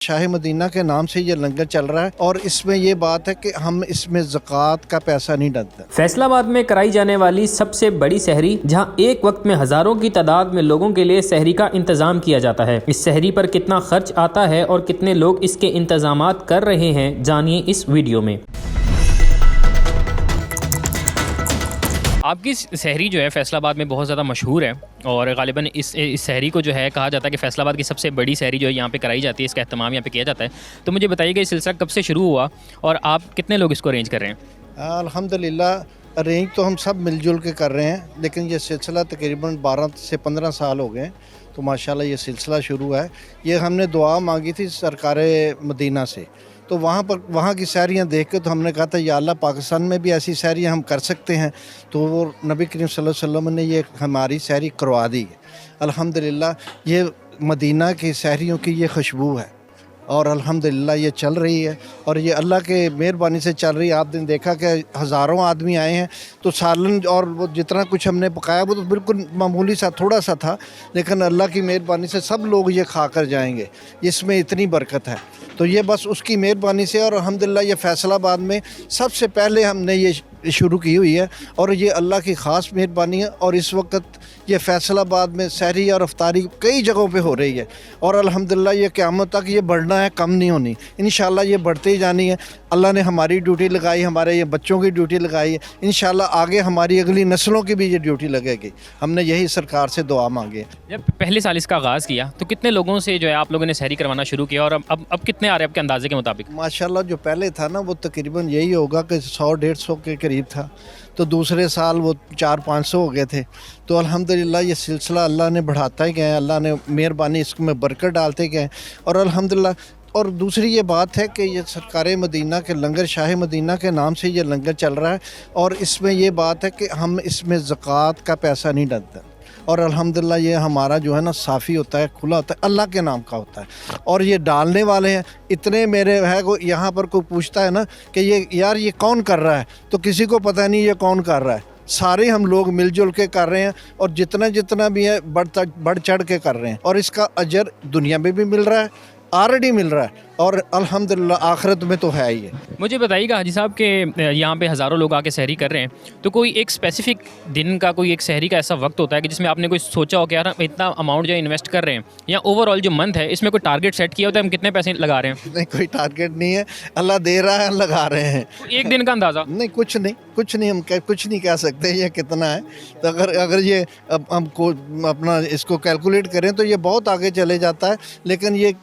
Shah Medina के नाम से ये लंगर चल रहा है और इसमें ये बात है कि हम इसमें ज़कात का पैसा नहीं डालते। फैसलाबाद में कराई जाने वाली सबसे बड़ी सहरी, जहां एक वक्त में हजारों की तादाद में लोगों के लिए सहरी का इंतजाम किया जाता है। इस सहरी पर कितना खर्च आता है और कितने लोग इसके इंतजामात कर रहे हैं, जानिए इस वीडियो में। आपकी सहरी जो है फैसलाबाद में बहुत ज़्यादा मशहूर है और ग़ालिबन इस सहरी को जो है कहा जाता है कि फैसलाबाद की सबसे बड़ी सहरी जो है यहाँ पे कराई जाती है, इसका एहतमाम यहाँ पे किया जाता है। तो मुझे बताइएगा ये सिलसिला कब से शुरू हुआ और आप कितने लोग इसको अरेंज कर रहे हैं? अल्हम्दुलिल्लाह अरेंज तो हम सब मिलजुल के कर रहे हैं, लेकिन ये सिलसिला तकरीबन 12 से 15 साल हो गए। तो माशाल्लाह ये सिलसिला शुरू है। ये हमने दुआ मांगी थी सरकार मदीना से, तो वहाँ की सहरियाँ देख के तो हमने कहा था या अल्लाह पाकिस्तान में भी ऐसी सहरियाँ हम कर सकते हैं। तो वो नबी करीम सल्लल्लाहु अलैहि वसल्लम ने ये हमारी सहरी करवा दी है। अल्हम्दुलिल्लाह ये मदीना की सहरियों की ये खुशबू है और अल्हम्दुलिल्लाह ये चल रही है और ये अल्लाह के मेहरबानी से चल रही है। आपने देखा कि हज़ारों आदमी आए हैं, तो सालन और वो जितना कुछ हमने पकाया वो तो बिल्कुल मामूली सा थोड़ा सा था, लेकिन अल्लाह की मेहरबानी से सब लोग ये खा कर जाएंगे। इसमें इतनी बरकत है, तो ये बस उसकी मेहरबानी से। और अल्हम्दुलिल्लाह ये फैसलाबाद में सबसे पहले हमने ये शुरू की हुई है और ये अल्लाह की ख़ास मेहरबानी है। और इस वक्त ये फैसलाबाद में सहरी और अफ्तारी कई जगहों पे हो रही है और अल्हम्दुलिल्लाह ये क़यामत तक ये बढ़ना है, कम नहीं होनी। इंशाल्लाह ये बढ़ते ही जानी है। अल्लाह ने हमारी ड्यूटी लगाई, हमारे ये बच्चों की ड्यूटी लगाई है। इंशाल्लाह आगे हमारी अगली नस्लों की भी ये ड्यूटी लगेगी। हमने यही सरकार से दुआ मांगी है। जब पहले साल इसका आगाज़ किया तो कितने लोगों से जो है आप लोगों ने सहरी करवाना शुरू किया और अब कितने आ रहे हैं आपके अंदाजे के मुताबिक? माशाल्लाह जो पहले था ना वो तकरीबन यही होगा कि 100-150 के करीब था, तो दूसरे साल वो 400-500 हो गए थे। तो अल्हम्दुलिल्लाह ये सिलसिला अल्लाह ने बढ़ाता ही गया, अल्लाह ने मेहरबानी इसमें बरकत डालते गए और अल्हम्दुलिल्लाह। और दूसरी ये बात है कि ये सरकार मदीना के लंगर शाह मदीना के नाम से ये लंगर चल रहा है और इसमें ये बात है कि हम इसमें ज़कात का पैसा नहीं डालते और अल्हम्दुलिल्लाह ये हमारा जो है ना साफ़ी होता है, खुला होता है, अल्लाह के नाम का होता है। और ये डालने वाले हैं इतने मेरे है को यहाँ पर कोई पूछता है ना कि ये यार ये कौन कर रहा है, तो किसी को पता नहीं ये कौन कर रहा है। सारे हम लोग मिलजुल के कर रहे हैं और जितना भी है बढ़ चढ़ के कर रहे हैं और इसका अजर दुनिया में भी मिल रहा है, ऑलरेडी मिल रहा है और अल्हम्दुलिल्लाह आखिरत में तो है ही है। मुझे बताइएगा हाजी साहब कि यहाँ पे हज़ारों लोग आके सहरी कर रहे हैं, तो कोई एक स्पेसिफिक दिन का कोई एक सहरी का ऐसा वक्त होता है कि जिसमें आपने कोई सोचा हो कि यार हम इतना अमाउंट जो इन्वेस्ट कर रहे हैं, या ओवरऑल जो मंथ है इसमें कोई टारगेट सेट किया होता है हम कितने पैसे लगा रहे हैं? नहीं, कोई टारगेट नहीं है, अल्लाह दे रहा है, लगा रहे हैं। एक दिन का अंदाज़ा? नहीं, कुछ नहीं हम कुछ नहीं कह सकते ये कितना है। तो अगर ये अब हमको अपना इसको कैलकुलेट करें तो ये बहुत आगे चले जाता है, लेकिन ये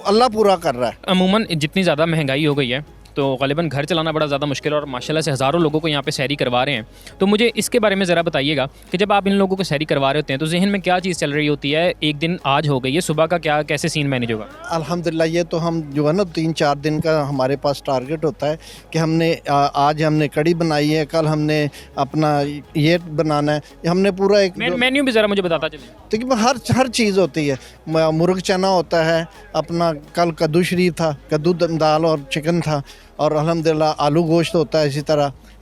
अल्लाह पूरा कर रहा है। अमूमन जितनी ज़्यादा महंगाई हो गई है तो ग़ालिबन घर चलाना बड़ा ज़्यादा मुश्किल है और माशाल्लाह से हज़ारों लोगों को यहाँ पे सहरी करवा रहे हैं। तो मुझे इसके बारे में ज़रा बताइएगा कि जब आप इन लोगों को सहरी करवा रहे होते हैं तो जहन में क्या चीज़ चल रही होती है? एक दिन आज हो गई है, सुबह का क्या कैसे सीन मैनेज होगा? अल्हम्दुलिल्लाह ये तो हम जो है ना 3-4 दिन का हमारे पास टारगेट होता है कि हमने आज हमने कड़ी बनाई है, कल हमने अपना ये बनाना है, हमने पूरा एक मेन्यू भी ज़रा मुझे बताता चलिए। तकरीबन हर चीज़ होती है। मुर्ग चना होता है, अपना कल कद्दू शरीफ था, कद्दू दाल और चिकन था और अल्हम्दुलिल्लाह आलू गोश्त होता है।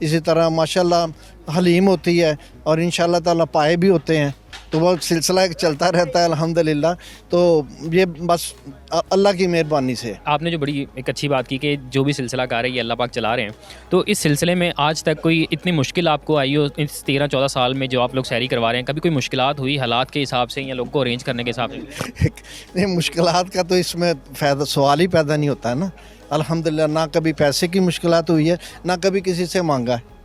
इसी तरह माशाल्लाह हलीम होती है और इंशाल्लाह ताला पाए भी होते हैं। तो वो सिलसिला एक चलता रहता है अल्हम्दुलिल्लाह। तो ये बस अल्लाह की मेहरबानी से। आपने जो बड़ी एक अच्छी बात की कि जो भी सिलसिला कार है ये अल्लाह पाक चला रहे हैं, तो इस सिलसिले में आज तक कोई इतनी मुश्किल आपको आई हो इस 13-14 साल में जो आप लोग सहरी करवा रहे हैं? कभी कोई मुश्किलात हुई हालात के हिसाब से या लोगों को अरेंज करने के हिसाब से? नहीं, मुश्किलात का तो इसमें फ़ायदा सवाल ही पैदा नहीं होता है ना। अल्हम्दुलिल्लाह ना कभी पैसे की मुश्किलात हुई है, ना कभी किसी से मांगा है।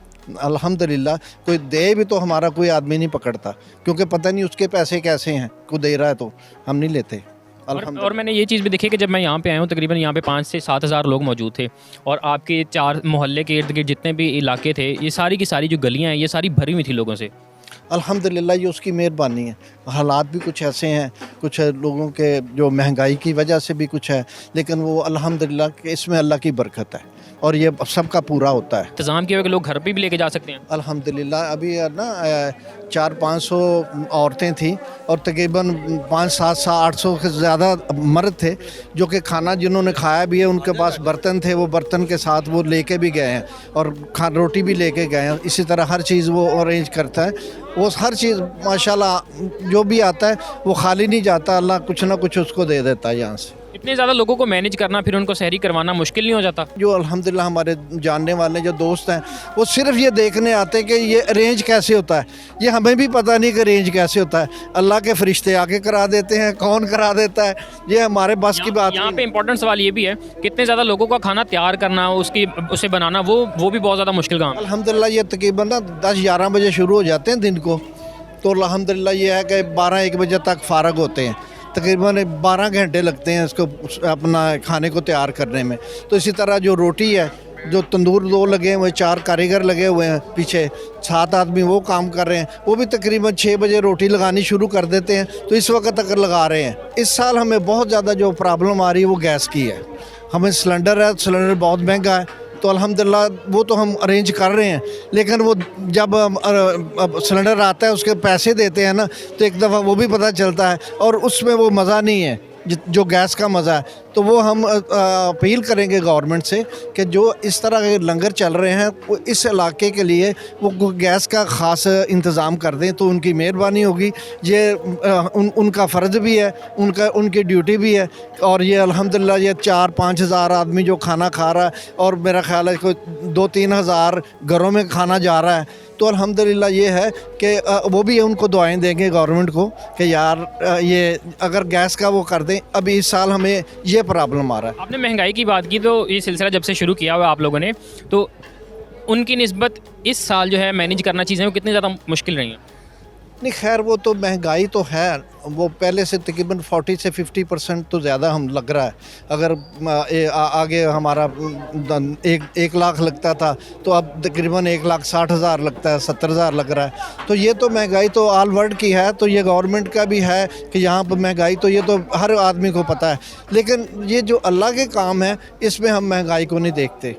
अल्हम्दुलिल्लाह कोई दे भी तो हमारा कोई आदमी नहीं पकड़ता, क्योंकि पता नहीं उसके पैसे कैसे हैं, कोई दे रहा है तो हम नहीं लेते। और मैंने ये चीज़ भी देखी कि जब मैं यहाँ पे आया हूँ तकरीबन यहाँ पे 5 से 7 हज़ार लोग मौजूद थे और आपके 4 मोहल्ले के इर्द गिर्द जितने भी इलाके थे ये सारी की सारी जो गलियाँ हैं ये सारी भरी हुई थी लोगों से। अल्हम्दुलिल्लाह ये उसकी मेहरबानी है। हालात भी कुछ ऐसे हैं, कुछ लोगों के जो महंगाई की वजह से भी कुछ है, लेकिन वो अल्हम्दुलिल्लाह कि इसमें अल्लाह की बरकत है और ये सबका पूरा होता है। इंतज़ाम किया हुआ कि लोग घर पे भी लेके जा सकते हैं? अल्हम्दुलिल्लाह अभी ना 400-500 औरतें थी और तकरीबन 500-700-800 से ज़्यादा मर्द थे जो कि खाना जिन्होंने खाया भी है, उनके पास बर्तन थे, वो बर्तन के साथ वो लेके भी गए हैं और रोटी भी लेके गए हैं। इसी तरह हर चीज़ वो अरेंज करता है। वो हर चीज़ माशाल्लाह जो भी आता है वो खाली नहीं जाता, अल्लाह कुछ ना कुछ उसको दे देता है यहाँ से। इतने ज़्यादा लोगों को मैनेज करना, फिर उनको सहरी करवाना मुश्किल नहीं हो जाता? जो अल्हम्दुलिल्लाह हमारे जानने वाले जो दोस्त हैं वो सिर्फ ये देखने आते हैं कि ये अरेंज कैसे होता है। ये हमें भी पता नहीं कि अरेंज कैसे होता है। अल्लाह के फरिश्ते आके करा देते हैं, कौन करा देता है, ये हमारे बस की बात यहाँ नहीं। पे इंपॉर्टेंट सवाल ये भी है, कितने ज़्यादा लोगों का खाना तैयार करना, उसकी उसे बनाना, वो भी बहुत ज़्यादा मुश्किल काम है। अल्हम्दुलिल्लाह ये तकरीबन ना 10-11 बजे शुरू हो जाते हैं दिन को, तो अल्हम्दुलिल्लाह ये है कि 12-1 बजे तक फ़ारग होते हैं। तकरीबन 12 घंटे लगते हैं इसको अपना खाने को तैयार करने में। तो इसी तरह जो रोटी है, जो तंदूर 2 लगे हुए हैं, 4 कारीगर लगे हुए हैं पीछे, 7 आदमी वो काम कर रहे हैं, वो भी तकरीबन 6 बजे रोटी लगानी शुरू कर देते हैं, तो इस वक्त तक लगा रहे हैं। इस साल हमें बहुत ज़्यादा जो प्रॉब्लम आ रही है वो गैस की है। हमें सिलेंडर है, सिलेंडर बहुत महंगा है, तो अल्हम्दुलिल्लाह वो तो हम अरेंज कर रहे हैं, लेकिन वो जब सिलेंडर आता है उसके पैसे देते हैं ना, तो एक दफ़ा वो भी पता चलता है और उसमें वो मज़ा नहीं है जो गैस का मज़ा है। तो वो हम अपील करेंगे गवर्नमेंट से कि जो इस तरह के लंगर चल रहे हैं वो इस इलाके के लिए वो गैस का ख़ास इंतज़ाम कर दें, तो उनकी मेहरबानी होगी। ये उनका फ़र्ज़ भी है, उनकी ड्यूटी भी है। और ये अल्हम्दुलिल्लाह ये 4-5 हज़ार आदमी जो खाना खा रहा है, और मेरा ख़्याल है कोई 2-3 हज़ार घरों में खाना जा रहा है, तो अल्हम्दुलिल्लाह ये है कि वो भी उनको दुआएं देंगे गवर्नमेंट को कि यार ये अगर गैस का वो कर दें। अभी इस साल हमें ये प्रॉब्लम आ रहा है। आपने महंगाई की बात की, तो ये सिलसिला जब से शुरू किया हुआ आप लोगों ने, तो उनकी निस्बत इस साल जो है मैनेज करना चीज़ें वो कितनी ज़्यादा मुश्किल रही हैं? नहीं खैर वो तो महंगाई तो है, वो पहले से तकरीबन 40 से 50% तो ज़्यादा हम लग रहा है। अगर आगे हमारा 1 लाख लगता था, तो अब तकरीबन 1,60,000 लगता है, 70,000 लग रहा है। तो ये तो महंगाई तो ऑल वर्ल्ड की है, तो ये गवर्नमेंट का भी है कि यहाँ पर महंगाई, तो ये तो हर आदमी को पता है। लेकिन ये जो अल्लाह के काम है इसमें हम महंगाई को नहीं देखते।